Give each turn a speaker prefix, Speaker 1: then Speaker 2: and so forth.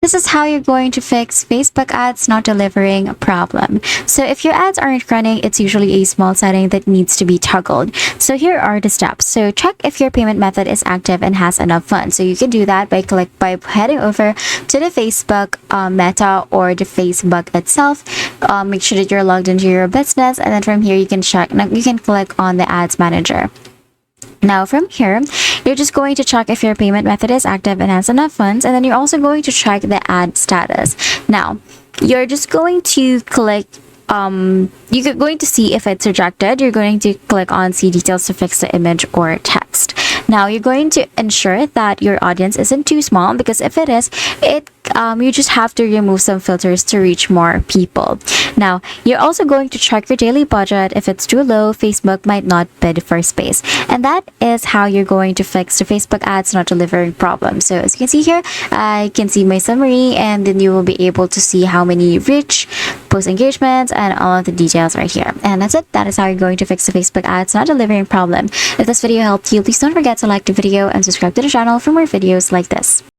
Speaker 1: This is how you're going to fix Facebook ads not delivering a problem. So if your ads aren't running, it's usually a small setting that needs to be toggled. So here are the steps. So check if your payment method is active and has enough funds. So you can do that by heading over to the Facebook Meta or the Facebook itself. Make sure that you're logged into your business, and then from here you can check. Now you can click on the ads manager. Now from here, you're just going to check if your payment method is active and has enough funds, and then you're also going to check the ad status. Now, you're just going to click you're going to see if it's rejected. You're going to click on see details to fix the image or text. Now you're going to ensure that your audience isn't too small, because if it is, you just have to remove some filters to reach more people. Now you're also going to check your daily budget. If it's too low, Facebook might not bid for space. And that is how you're going to fix the Facebook ads not delivering problem. So as you can see here, I can see my summary, and then you will be able to see how many reach, post engagements, and all of the details right here. And that's it. That is how you're going to fix the Facebook ads not delivering problem. If this video helped you, please don't forget to like the video and subscribe to the channel for more videos like this.